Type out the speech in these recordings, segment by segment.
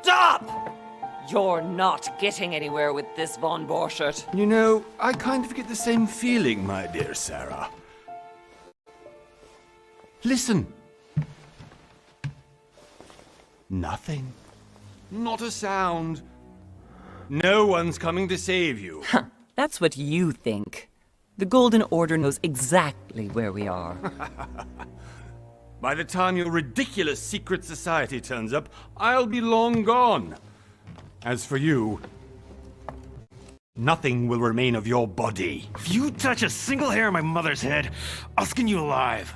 Stop! You're not getting anywhere with this, von Borchert. You know, I kind of get the same feeling, my dear Sarah. Listen. Nothing. Not a sound. No one's coming to save you. That's what you think. The Golden Order knows exactly where we are. By the time your ridiculous secret society turns up, I'll be long gone. As for you, nothing will remain of your body. If you touch a single hair on my mother's head, I'll skin you alive.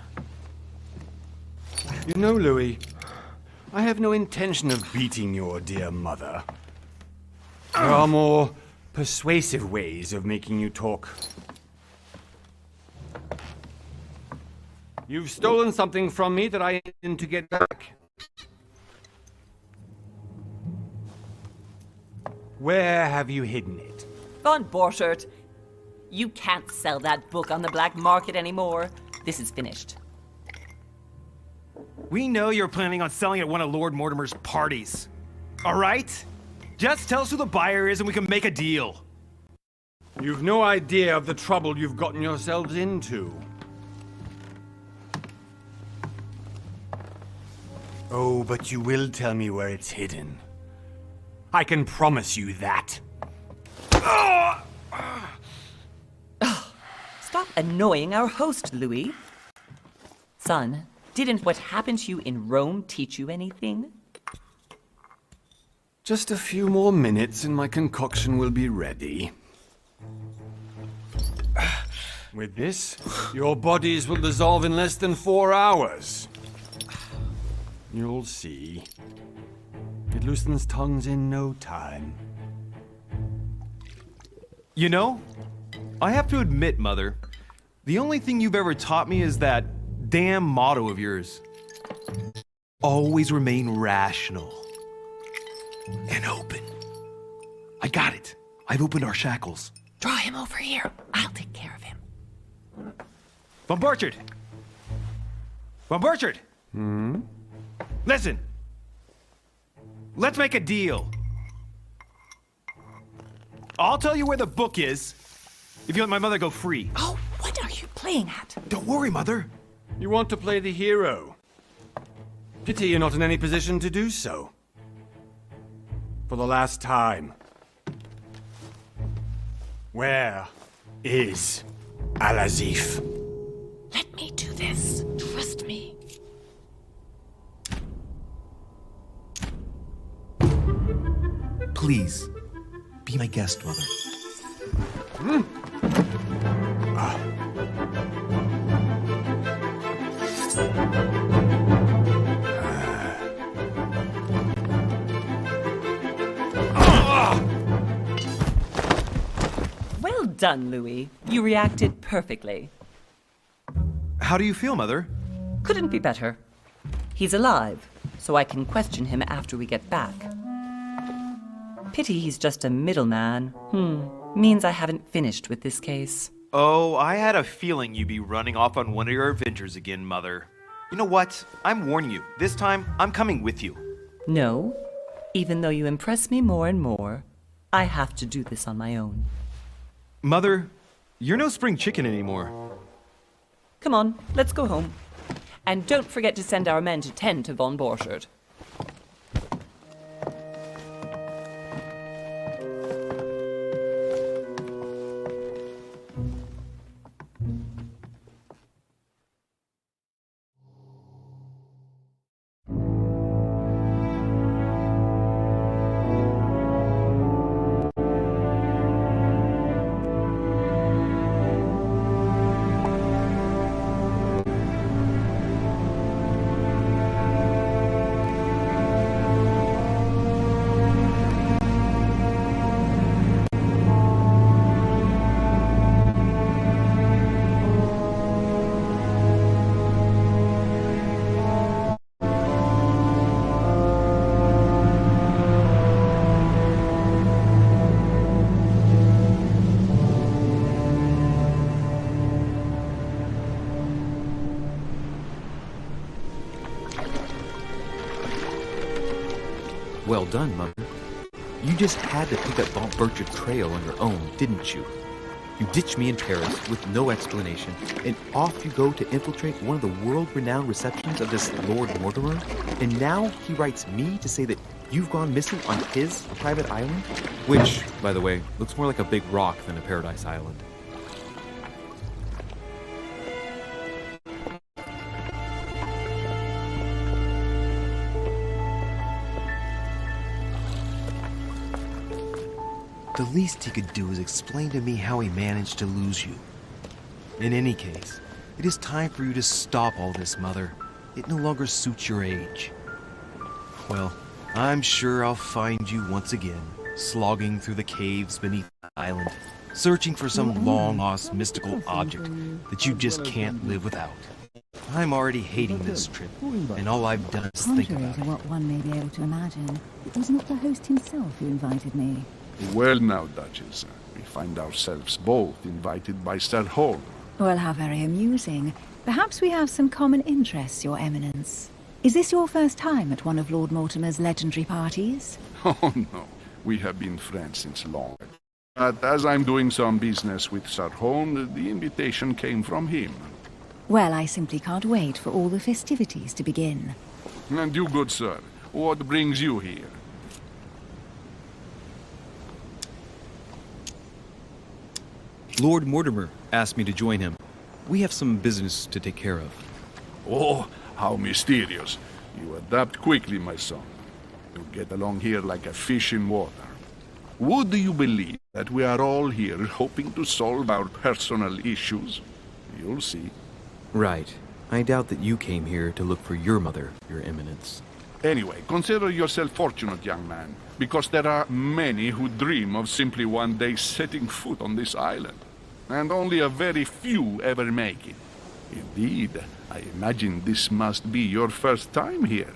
You know, Louis, I have no intention of beating your dear mother. There are more persuasive ways of making you talk. You've stolen something from me that I intend to get back. Where have you hidden it? Von Borchert, you can't sell that book on the black market anymore. This is finished. We know you're planning on selling at one of Lord Mortimer's parties. All right? Just tell us who the buyer is and we can make a deal. You've no idea of the trouble you've gotten yourselves into. Oh, but you will tell me where it's hidden. I can promise you that. Stop annoying our host, Louis. Son, didn't what happened to you in Rome teach you anything? Just a few more minutes and my concoction will be ready. With this, your bodies will dissolve in less than 4 hours. You'll see. It loosens tongues in no time. You know, I have to admit, Mother, the only thing you've ever taught me is that damn motto of yours. Always remain rational. And open. I got it. I've opened our shackles. Draw him over here. I'll take care of him. Von Borchert! Von Borchert! Listen. Let's make a deal. I'll tell you where the book is if you let my mother go free. Oh, what are you playing at? Don't worry, Mother. You want to play the hero. Pity you're not in any position to do so. For the last time. Where is Al-Azif? Let me do this. Trust me. Please, be my guest, Mother. Well done, Louis. You reacted perfectly. How do you feel, Mother? Couldn't be better. He's alive, so I can question him after we get back. Pity he's just a middleman. Means I haven't finished with this case. Oh, I had a feeling you'd be running off on one of your adventures again, Mother. You know what? I'm warning you. This time, I'm coming with you. No. Even though you impress me more and more, I have to do this on my own. Mother, you're no spring chicken anymore. Come on, let's go home. And don't forget to send our men to tend to von Borchert. Well done, Mother. You just had to pick up Bob Burchard's trail on your own, didn't you? You ditched me in Paris with no explanation, and off you go to infiltrate one of the world-renowned receptions of this Lord Mortimer? And now he writes me to say that you've gone missing on his private island? Which, by the way, looks more like a big rock than a paradise island. The least he could do is explain to me how he managed to lose you. In any case, it is time for you to stop all this, Mother. It no longer suits your age. Well, I'm sure I'll find you once again, slogging through the caves beneath the island, searching for some long-lost mystical object that you just can't live without. I'm already hating this trip, and all I've done is think Contrary about to it. what one may be able to imagine, it was not the host himself who invited me. Well now, Duchess, we find ourselves both invited by Sir Holm. Well, how very amusing. Perhaps we have some common interests, Your Eminence. Is this your first time at one of Lord Mortimer's legendary parties? Oh no, we have been friends since long. But as I'm doing some business with Sir Holm, the invitation came from him. Well, I simply can't wait for all the festivities to begin. And you, good sir, what brings you here? Lord Mortimer asked me to join him. We have some business to take care of. Oh, how mysterious. You adapt quickly, my son. You get along here like a fish in water. Would you believe that we are all here hoping to solve our personal issues? You'll see. Right. I doubt that you came here to look for your mother, Your Eminence. Anyway, consider yourself fortunate, young man, because there are many who dream of simply one day setting foot on this island. And only a very few ever make it. Indeed, I imagine this must be your first time here.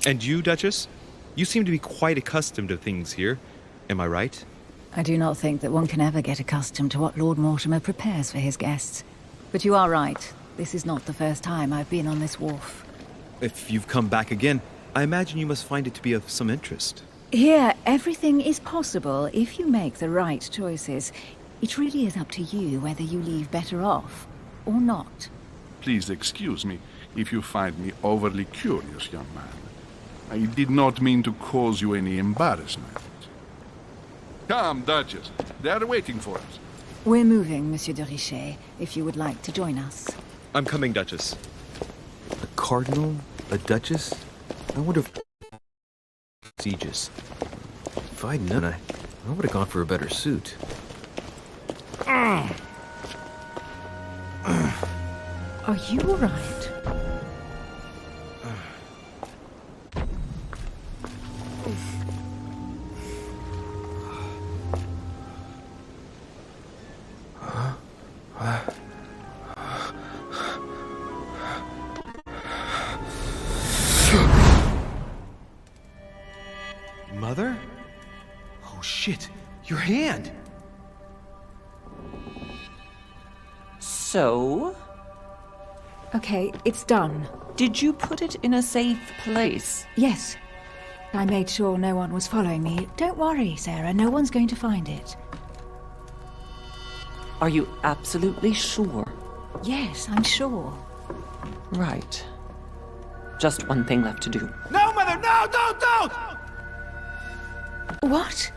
And you, Duchess? You seem to be quite accustomed to things here. Am I right? I do not think that one can ever get accustomed to what Lord Mortimer prepares for his guests. But you are right. This is not the first time I've been on this wharf. If you've come back again, I imagine you must find it to be of some interest. Here, everything is possible if you make the right choices. It really is up to you whether you leave better off or not. Please excuse me if you find me overly curious, young man. I did not mean to cause you any embarrassment. Come, Duchess. They are waiting for us. We're moving, Monsieur de Richet, if you would like to join us. I'm coming, Duchess. A cardinal? A duchess? I wonder if... Aegis. If I'd known, I would have gone for a better suit. Are you all right? Mother? Oh shit, your hand! So, Okay, it's done. did you put it in a safe place? Yes. I made sure no one was following me. Don't worry, Sarah, no one's going to find it. Are you absolutely sure? Yes, I'm sure. Right. Just one thing left to do. No, Mother, no, don't! What?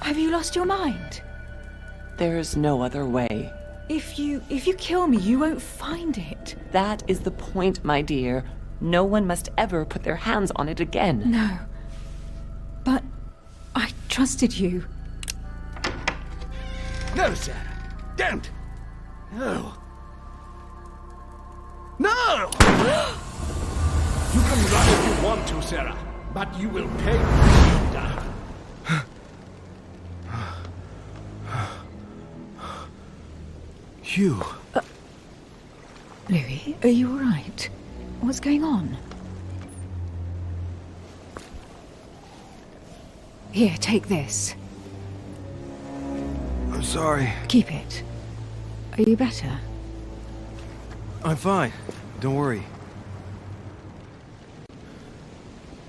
Have you lost your mind? There's no other way. If you kill me, you won't find it. That is the point, my dear. No one must ever put their hands on it again. No. But I trusted you. No, Sarah. Don't. No. No! You can run if you want to, Sarah, but you will pay down. Hugh. Louis, are you all right? What's going on? Here, take this. I'm sorry. Keep it. Are you better? I'm fine. Don't worry.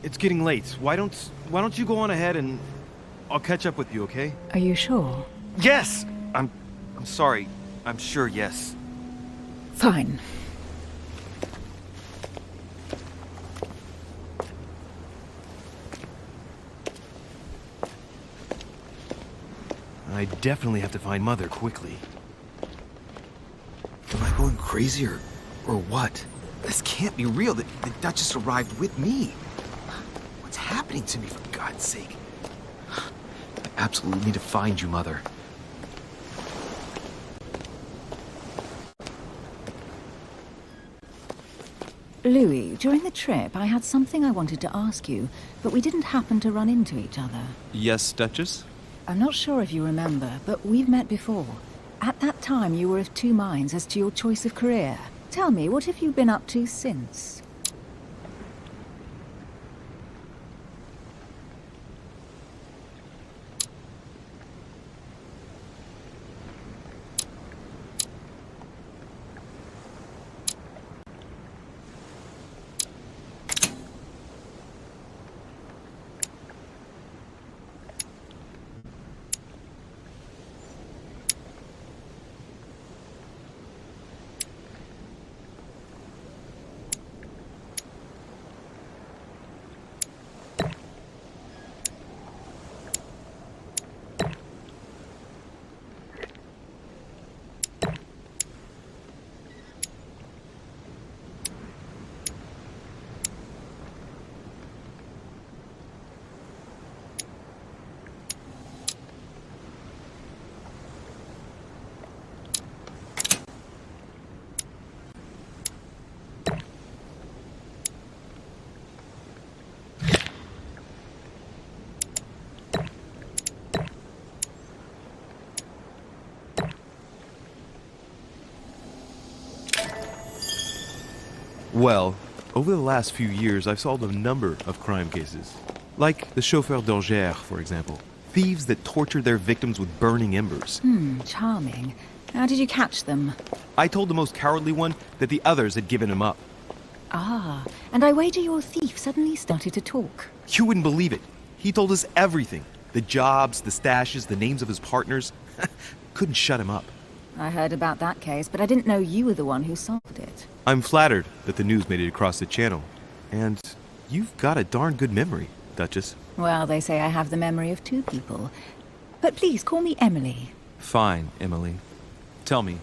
it's getting late. Why don't you go on ahead and I'll catch up with you, okay? Are you sure? Yes! I'm sorry. I'm sure, yes. Fine. I definitely have to find Mother quickly. Am I going crazy or what? This can't be real. The Duchess arrived with me. What's happening to me, for God's sake? I absolutely need to find you, Mother. Louis, during the trip, I had something I wanted to ask you, but we didn't happen to run into each other. Yes, Duchess? I'm not sure if you remember, but we've met before. At that time, you were of two minds as to your choice of career. Tell me, what have you been up to since? Well, over the last few years, I've solved a number of crime cases. Like the chauffeur d'Angers, for example. Thieves that tortured their victims with burning embers. Charming. How did you catch them? I told the most cowardly one that the others had given him up. Ah, and I wager your thief suddenly started to talk. You wouldn't believe it. He told us everything. The jobs, the stashes, the names of his partners. Couldn't shut him up. I heard about that case, but I didn't know you were the one who solved it. I'm flattered that the news made it across the channel. And you've got a darn good memory, Duchess. Well, they say I have the memory of two people. But please, call me Emily. Fine, Emily. Tell me,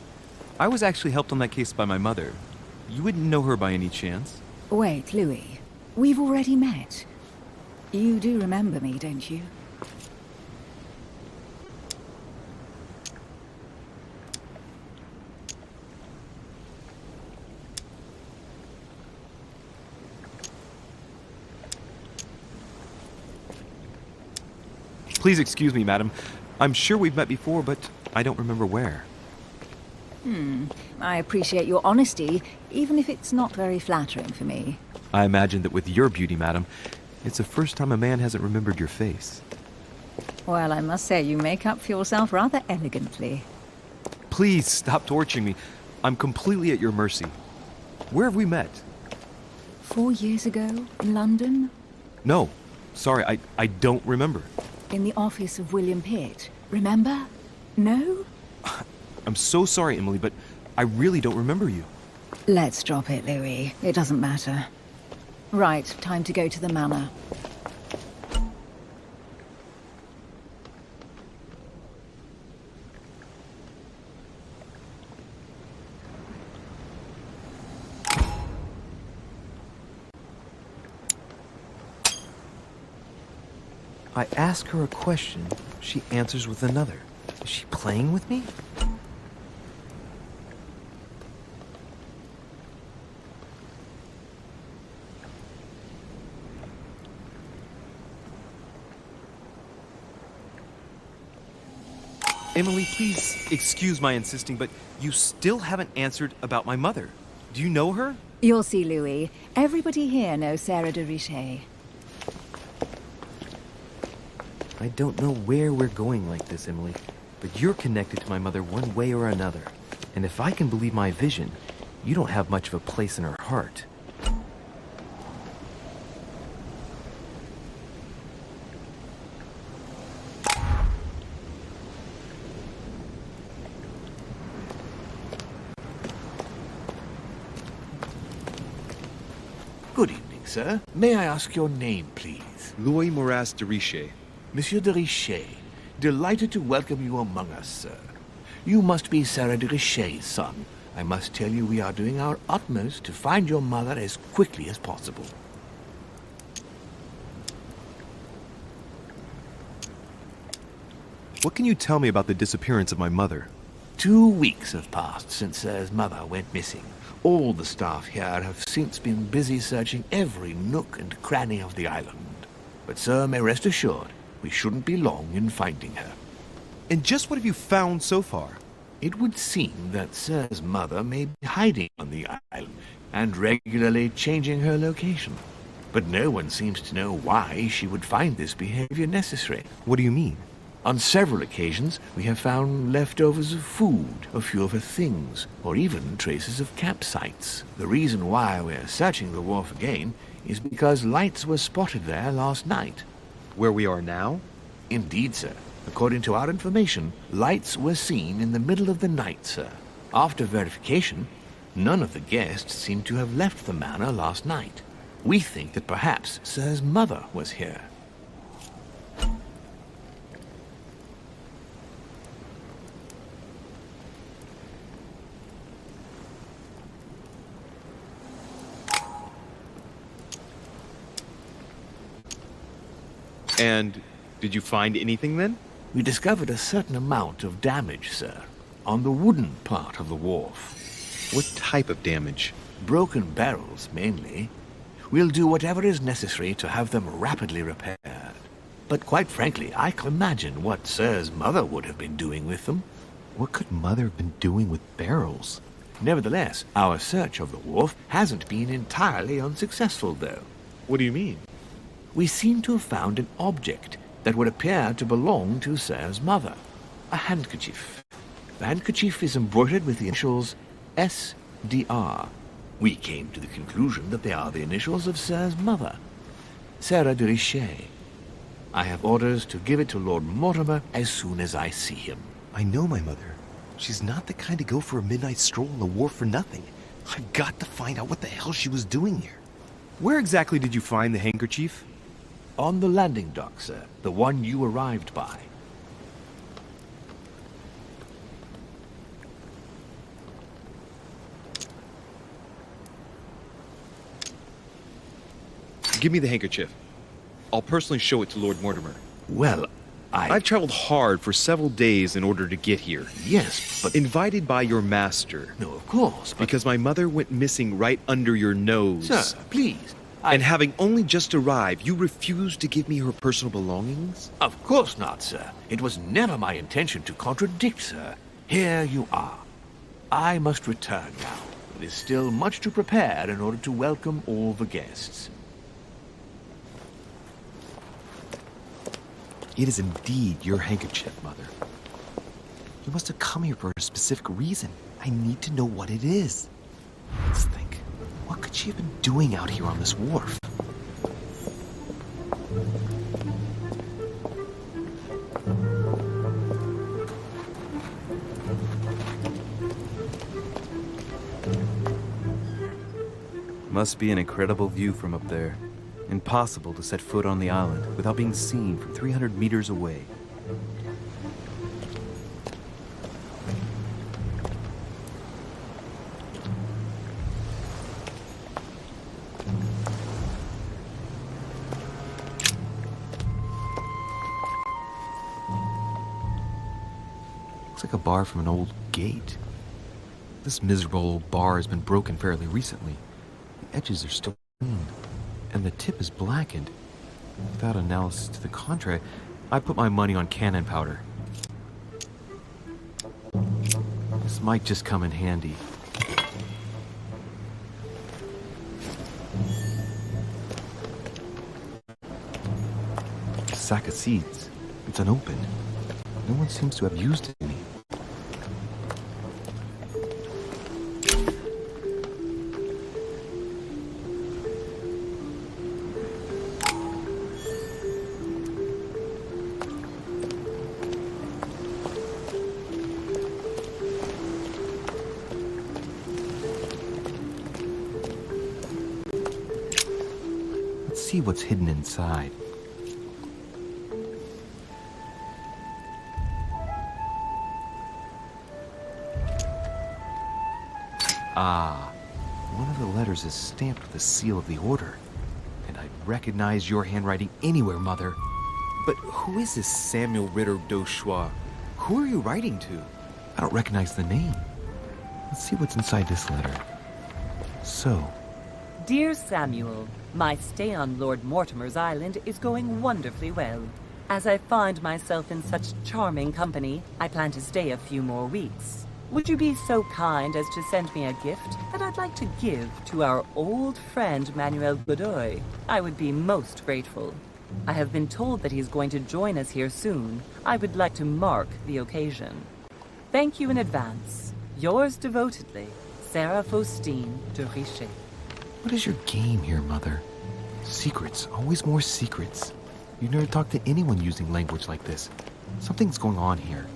I was actually helped on that case by my mother. You wouldn't know her by any chance? Wait, Louis. We've already met. You do remember me, don't you? Please excuse me, madam. I'm sure we've met before, but I don't remember where. I appreciate your honesty, even if it's not very flattering for me. I imagine that with your beauty, madam, it's the first time a man hasn't remembered your face. Well, I must say you make up for yourself rather elegantly. Please stop torturing me. I'm completely at your mercy. Where have we met? 4 years ago, in London? No. Sorry, I don't remember. In the office of William Pitt. Remember? No? I'm so sorry, Emily, but I really don't remember you. Let's drop it, Louis. It doesn't matter. Right, time to go to the manor. I ask her a question, she answers with another. Is she playing with me? Emily, please excuse my insisting, but you still haven't answered about my mother. Do you know her? You'll see, Louis. Everybody here knows Sarah de Richet. I don't know where we're going like this, Emily, but you're connected to my mother one way or another. And if I can believe my vision, you don't have much of a place in her heart. sir. May I ask your name, please? Louis Moras de Richer. Monsieur de Richer. Delighted to welcome you among us, sir. You must be Sarah de Richer's son. I must tell you we are doing our utmost to find your mother as quickly as possible. What can you tell me about the disappearance of my mother? 2 weeks have passed since Sir's mother went missing. All the staff here have since been busy searching every nook and cranny of the island. But Sir may rest assured, we shouldn't be long in finding her. And just what have you found so far? It would seem that Sir's mother may be hiding on the island and regularly changing her location. But no one seems to know why she would find this behavior necessary. What do you mean? On several occasions, we have found leftovers of food, a few of her things, or even traces of campsites. The reason why we're searching the wharf again is because lights were spotted there last night. Where we are now? Indeed, sir. According to our information, lights were seen in the middle of the night, sir. After verification, none of the guests seem to have left the manor last night. We think that perhaps Sir's mother was here. And did you find anything then? We discovered a certain amount of damage, sir, on the wooden part of the wharf. What type of damage? Broken barrels, mainly. We'll do whatever is necessary to have them rapidly repaired. But quite frankly, I can imagine what Sir's mother would have been doing with them. What could Mother have been doing with barrels? Nevertheless, our search of the wharf hasn't been entirely unsuccessful, though. What do you mean? We seem to have found an object that would appear to belong to Sir's mother. A handkerchief. The handkerchief is embroidered with the initials SDR. We came to the conclusion that they are the initials of Sir's mother, Sarah de Richer. I have orders to give it to Lord Mortimer as soon as I see him. I know my mother. She's not the kind to go for a midnight stroll on the wharf for nothing. I've got to find out what the hell she was doing here. Where exactly did you find the handkerchief? On the landing dock, sir. The one you arrived by. Give me the handkerchief. I'll personally show it to Lord Mortimer. Well, I've traveled hard for several days in order to get here. Yes, but... Invited by your master. No, of course, but... Because my mother went missing right under your nose. Sir, please. And having only just arrived, you refused to give me her personal belongings? Of course not, sir. It was never my intention to contradict, sir. Here you are. I must return now. It is still much to prepare in order to welcome all the guests. It is indeed your handkerchief, Mother. You must have come here for a specific reason. I need to know what it is. Let's think. What could she have been doing out here on this wharf? Must be an incredible view from up there. Impossible to set foot on the island without being seen from 300 meters away. Looks like a bar from an old gate. This miserable old bar has been broken fairly recently. The edges are still clean, and the tip is blackened. Without analysis to the contrary, I put my money on cannon powder. This might just come in handy. A sack of seeds. It's unopened. No one seems to have used any. see what's hidden inside. Ah, one of the letters is stamped with the seal of the Order. And I'd recognize your handwriting anywhere, Mother. But who is this Samuel Ritter d'Auchois? Who are you writing to? I don't recognize the name. Let's see what's inside this letter. So, Dear Samuel, my stay on Lord Mortimer's island is going wonderfully well. As I find myself in such charming company, I plan to stay a few more weeks. Would you be so kind as to send me a gift that I'd like to give to our old friend Manuel Godoy? I would be most grateful. I have been told that he's going to join us here soon. I would like to mark the occasion. Thank you in advance. Yours devotedly, Sarah Faustine de Richet. what is your game here, Mother? Secrets, always more secrets. You never talk to anyone using language like this. Something's going on here.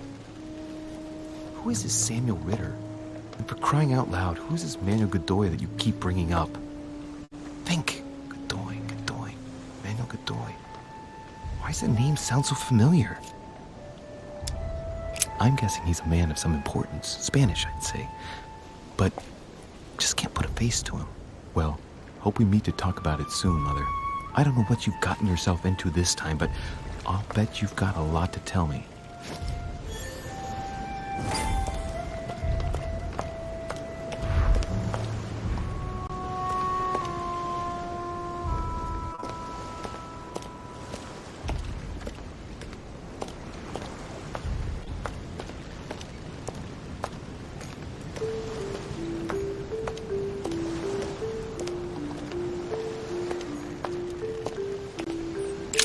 Who is this Samuel Ritter? And for crying out loud, who is this Manuel Godoy that you keep bringing up? Think! Godoy, Manuel Godoy. Why does that name sound so familiar? I'm guessing he's a man of some importance. Spanish, I'd say. But just can't put a face to him. Well, hope we meet to talk about it soon, Mother. I don't know what you've gotten yourself into this time, but I'll bet you've got a lot to tell me.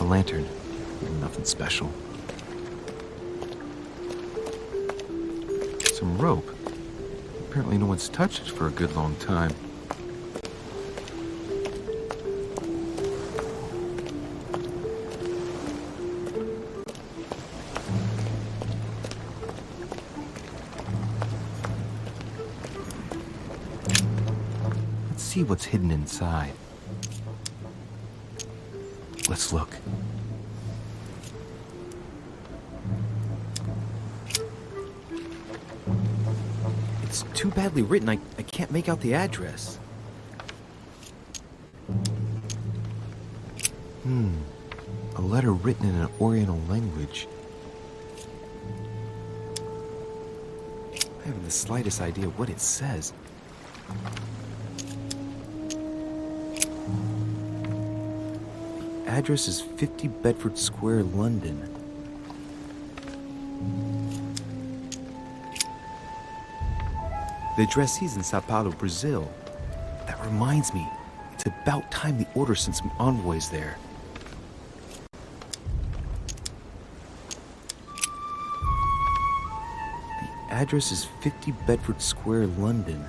A lantern. Nothing special. Some rope. Apparently no one's touched it for a good long time. Let's see what's hidden inside. Let's look. It's too badly written, I can't make out the address. A letter written in an Oriental language. I haven't the slightest idea what it says. The address is 50 Bedford Square, London. The addressee's in Sao Paulo, Brazil. That reminds me, it's about time the Order sent some envoys there. The address is 50 Bedford Square, London.